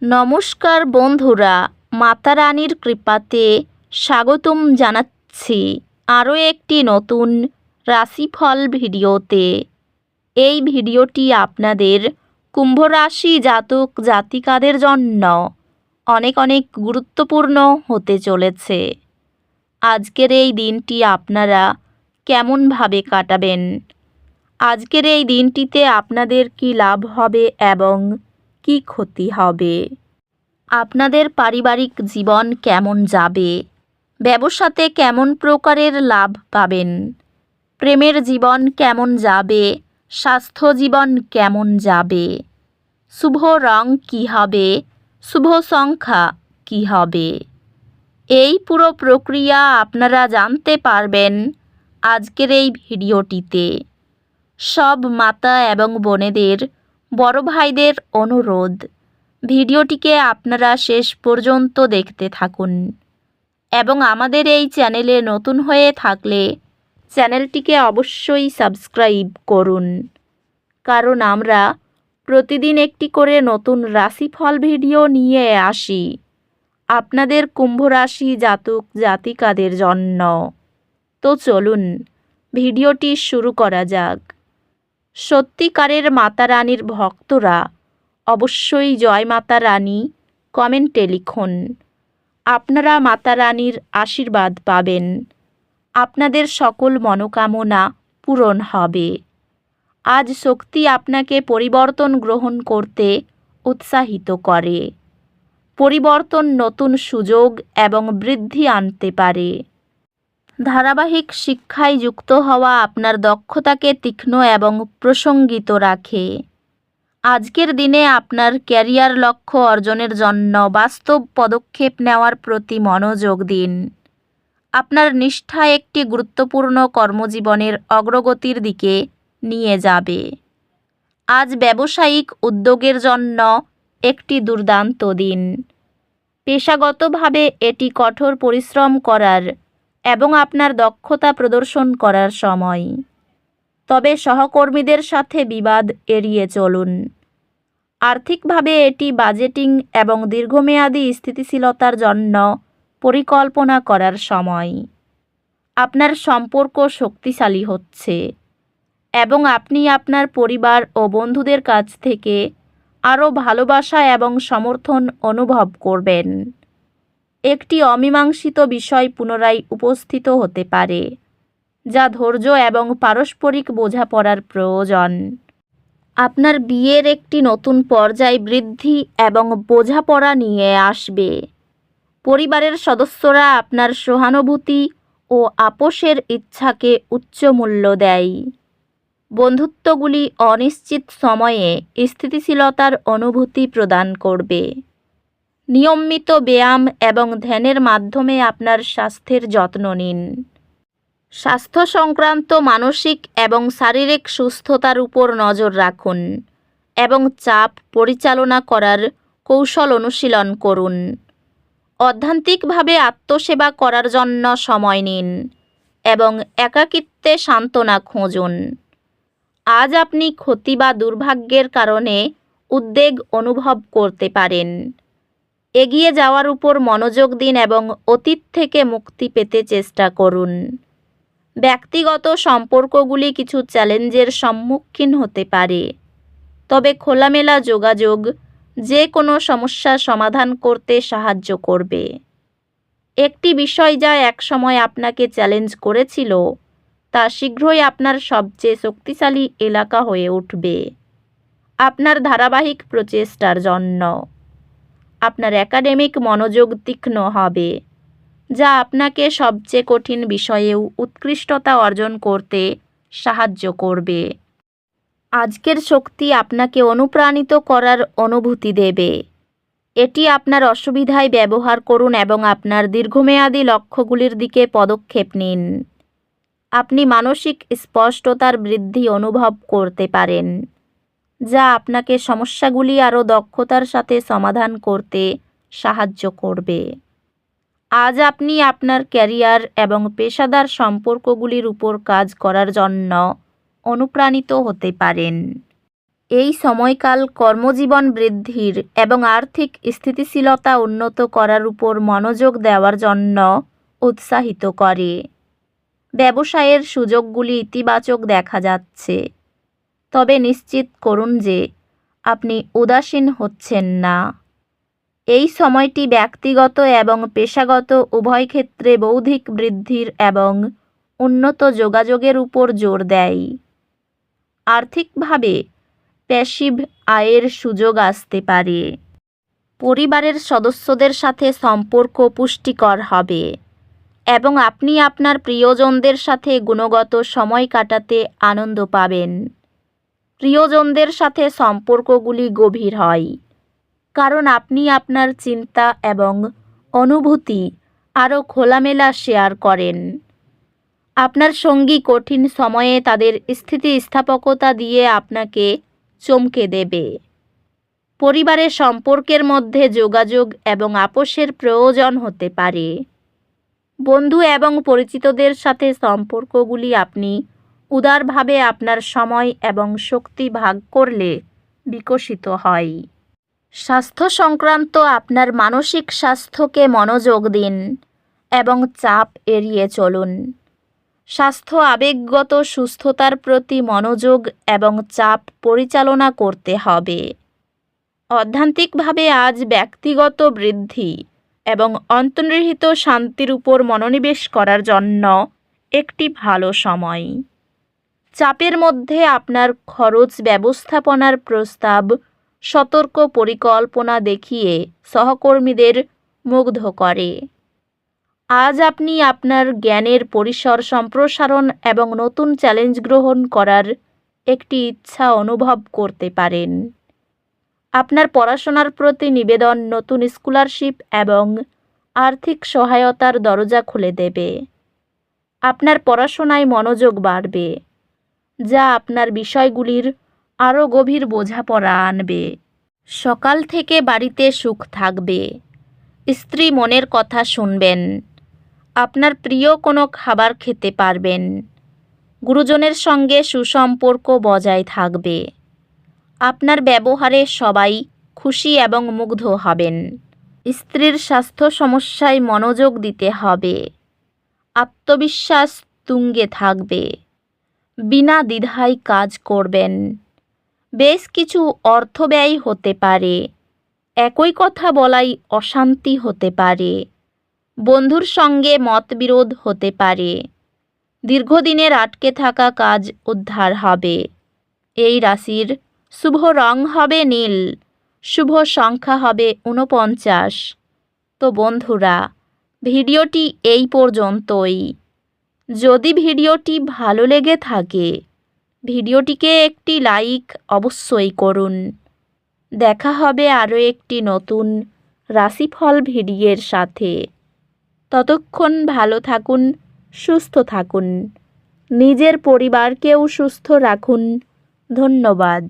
নমস্কার বন্ধুরা, মাতা রানীর কৃপাতে স্বাগতম জানাচ্ছি আরও একটি নতুন রাশিফল ভিডিওতে। এই ভিডিওটি আপনাদের কুম্ভ রাশি জাতক জাতিকাদের জন্য অনেক অনেক গুরুত্বপূর্ণ হতে চলেছে। আজকের এই দিনটি আপনারা কেমনভাবে কাটাবেন, আজকের এই দিনটিতে আপনাদের কি লাভ হবে এবং কি ক্ষতি হবে, আপনাদের পারিবারিক জীবন কেমন যাবে, ব্যবসাতে কেমন প্রকারের লাভ পাবেন, প্রেমের জীবন কেমন যাবে, স্বাস্থ্য জীবন কেমন যাবে, শুভ রং কী হবে, শুভ সংখ্যা কী হবে, এই পুরো প্রক্রিয়া আপনারা জানতে পারবেন আজকের এই ভিডিওটিতে। সব মাতা এবং বোনেদের, বড় ভাইদের অনুরোধ, ভিডিওটিকে আপনারা শেষ পর্যন্ত দেখতে থাকুন এবং আমাদের এই চ্যানেলে নতুন হয়ে থাকলে চ্যানেলটিকে অবশ্যই সাবস্ক্রাইব করুন, কারণ আমরা প্রতিদিন একটি করে নতুন রাশিফল ভিডিও নিয়ে আসি আপনাদের কুম্ভ রাশি জাতক জাতিকাদের জন্য। তো চলুন ভিডিওটি শুরু করা যাক। সত্যিকারের মাতা রানীর ভক্তরা অবশ্যই জয় মাতা রানী কমেন্টে লিখুন। আপনারা মাতা রানীর আশীর্বাদ পাবেন, আপনাদের সকল মনোকামনা পূরণ হবে। আজ শক্তি আপনাকে পরিবর্তন গ্রহণ করতে উৎসাহিত করে। পরিবর্তন নতুন সুযোগ এবং বৃদ্ধি আনতে পারে। ধারাবাহিক শিক্ষায় যুক্ত হওয়া আপনার দক্ষতাকে তীক্ষ্ণ এবং প্রসঙ্গিত রাখে। আজকের দিনে আপনার ক্যারিয়ার লক্ষ্য অর্জনের জন্য বাস্তব পদক্ষেপ নেওয়ার প্রতি মনোযোগ দিন। আপনার নিষ্ঠা একটি গুরুত্বপূর্ণ কর্মজীবনের অগ্রগতির দিকে নিয়ে যাবে। আজ ব্যবসায়িক উদ্যোগের জন্য একটি দুর্দান্ত দিন। পেশাগতভাবে এটি কঠোর পরিশ্রম করার এবং আপনার দক্ষতা প্রদর্শন করার সময়। তবে সহকর্মীদের সাথে বিবাদ এড়িয়ে চলুন। আর্থিকভাবে এটি বাজেটিং এবং দীর্ঘমেয়াদী স্থিতিশীলতার জন্য পরিকল্পনা করার সময়। আপনার সম্পর্ক শক্তিশালী হচ্ছে এবং আপনি আপনার পরিবার ও বন্ধুদের কাছ থেকে আরও ভালোবাসা এবং সমর্থন অনুভব করবেন। একটি অমীমাংসিত বিষয় পুনরায় উপস্থিত হতে পারে, যা ধৈর্য এবং পারস্পরিক বোঝাপড়ার প্রয়োজন। আপনার বিয়ের একটি নতুন পর্যায় বৃদ্ধি এবং বোঝাপড়া নিয়ে আসবে। পরিবারের সদস্যরা আপনার সহানুভূতি ও আপোষের ইচ্ছাকে উচ্চ মূল্য দেয়। বন্ধুত্বগুলি অনিশ্চিত সময়ে স্থিতিশীলতার অনুভূতি প্রদান করবে। নিয়মিত ব্যায়াম এবং ধ্যানের মাধ্যমে আপনার স্বাস্থ্যের যত্ন নিন। স্বাস্থ্য সংক্রান্ত মানসিক এবং শারীরিক সুস্থতার উপর নজর রাখুন এবং চাপ পরিচালনা করার কৌশল অনুশীলন করুন। অধ্যাত্মিকভাবে আত্মসেবা করার জন্য সময় নিন এবং একাকিত্বে সান্ত্বনা খুঁজুন। আজ আপনি ক্ষতি বা দুর্ভাগ্যের কারণে উদ্বেগ অনুভব করতে পারেন। এগিয়ে যাওয়ার উপর মনোযোগ দিন এবং অতীত থেকে মুক্তি পেতে চেষ্টা করুন। ব্যক্তিগত সম্পর্কগুলি কিছু চ্যালেঞ্জের সম্মুখীন হতে পারে, তবে খোলামেলা যোগাযোগ যে কোনো সমস্যা সমাধান করতে সাহায্য করবে। একটি বিষয় যা একসময় আপনাকে চ্যালেঞ্জ করেছিল তা শীঘ্রই আপনার সবচেয়ে শক্তিশালী এলাকা হয়ে উঠবে। আপনার ধারাবাহিক প্রচেষ্টার জন্য আপনার একাডেমিক মনোযোগ তীক্ষ্ণ হবে, যা আপনাকে সবচেয়ে কঠিন বিষয়েও উৎকৃষ্টতা অর্জন করতে সাহায্য করবে। আজকের শক্তি আপনাকে অনুপ্রাণিত করার অনুভূতি দেবে। এটি আপনার অসুবিধায় ব্যবহার করুন এবং আপনার দীর্ঘমেয়াদী লক্ষ্যগুলির দিকে পদক্ষেপ নিন। আপনি মানসিক স্পষ্টতার বৃদ্ধি অনুভব করতে পারেন, যা আপনাকে সমস্যাগুলি আরও দক্ষতার সাথে সমাধান করতে সাহায্য করবে। আজ আপনি আপনার ক্যারিয়ার এবং পেশাদার সম্পর্কগুলির উপর কাজ করার জন্য অনুপ্রাণিত হতে পারেন। এই সময়কাল কর্মজীবন বৃদ্ধির এবং আর্থিক স্থিতিশীলতা উন্নত করার উপর মনোযোগ দেওয়ার জন্য উৎসাহিত করে। ব্যবসায়ের সুযোগগুলি ইতিবাচক দেখা যাচ্ছে, তবে নিশ্চিত করুন যে আপনি উদাসীন হচ্ছেন না। এই সময়টি ব্যক্তিগত এবং পেশাগত উভয় ক্ষেত্রে বৌদ্ধিক বৃদ্ধির এবং উন্নত যোগাযোগের উপর জোর দেয়। আর্থিকভাবে প্যাসিভ আয়ের সুযোগ আসতে পারে। পরিবারের সদস্যদের সাথে সম্পর্ক পুষ্টিকর হবে এবং আপনি আপনার প্রিয়জনদের সাথে গুণগত সময় কাটাতে আনন্দ পাবেন। প্রিয়জনদের সাথে সম্পর্কগুলি গভীর হয়, কারণ আপনি আপনার চিন্তা এবং অনুভূতি আরও খোলামেলা শেয়ার করেন। আপনার সঙ্গী কঠিন সময়ে তাদের স্থিতিস্থাপকতা দিয়ে আপনাকে চমকে দেবে। পরিবারের সম্পর্কের মধ্যে যোগাযোগ এবং আপোষের প্রয়োজন হতে পারে। বন্ধু এবং পরিচিতদের সাথে সম্পর্কগুলি আপনি উদারভাবে আপনার সময় এবং শক্তি ভাগ করলে বিকশিত হয়। স্বাস্থ্য সংক্রান্ত আপনার মানসিক স্বাস্থ্যকে মনোযোগ দিন এবং চাপ এড়িয়ে চলুন। স্বাস্থ্য আবেগগত সুস্থতার প্রতি মনোযোগ এবং চাপ পরিচালনা করতে হবে। অধ্যাত্মিকভাবে আজ ব্যক্তিগত বৃদ্ধি এবং অন্তর্নিহিত শান্তির উপর মনোনিবেশ করার জন্য একটি ভালো সময়। চাপের মধ্যে আপনার খরচ ব্যবস্থাপনার প্রস্তাব সতর্ক পরিকল্পনা দেখিয়ে সহকর্মীদের মুগ্ধ করে। আজ আপনি আপনার জ্ঞানের পরিসর সম্প্রসারণ এবং নতুন চ্যালেঞ্জ গ্রহণ করার একটি ইচ্ছা অনুভব করতে পারেন। আপনার পড়াশোনার প্রতি নিবেদন নতুন স্কলারশিপ এবং আর্থিক সহায়তার দরজা খুলে দেবে। আপনার পড়াশোনায় মনোযোগ বাড়বে, যা আপনার বিষয়গুলির আরও গভীর বোঝাপড়া আনবে। সকাল থেকে বাড়িতে সুখ থাকবে। স্ত্রী মনের কথা শুনবেন। আপনার প্রিয় কোনো খাবার খেতে পারবেন। গুরুজনের সঙ্গে সুসম্পর্ক বজায় থাকবে। আপনার ব্যবহারে সবাই খুশি এবং মুগ্ধ হবেন। স্ত্রীর স্বাস্থ্য সমস্যায় মনোযোগ দিতে হবে। আত্মবিশ্বাস তুঙ্গে থাকবে। বিনা দ্বিধায় কাজ করবেন। বেশ কিছু অর্থ ব্যয় হতে পারে। একই কথা বলাই অশান্তি হতে পারে। বন্ধুর সঙ্গে মতবিরোধ হতে পারে। দীর্ঘদিনের আটকে থাকা কাজ উদ্ধার হবে। এই রাশির শুভ রং হবে নীল। শুভ সংখ্যা হবে 49। তো বন্ধুরা, ভিডিওটি এই পর্যন্তই। যদি ভিডিওটি ভালো লেগে থাকে, ভিডিওটিকে একটি লাইক অবশ্যই করুন। দেখা হবে আরও একটি নতুন রাশিফল ভিডিওর সাথে। ততক্ষণ ভালো থাকুন, সুস্থ থাকুন, নিজের পরিবারকেও সুস্থ রাখুন। ধন্যবাদ।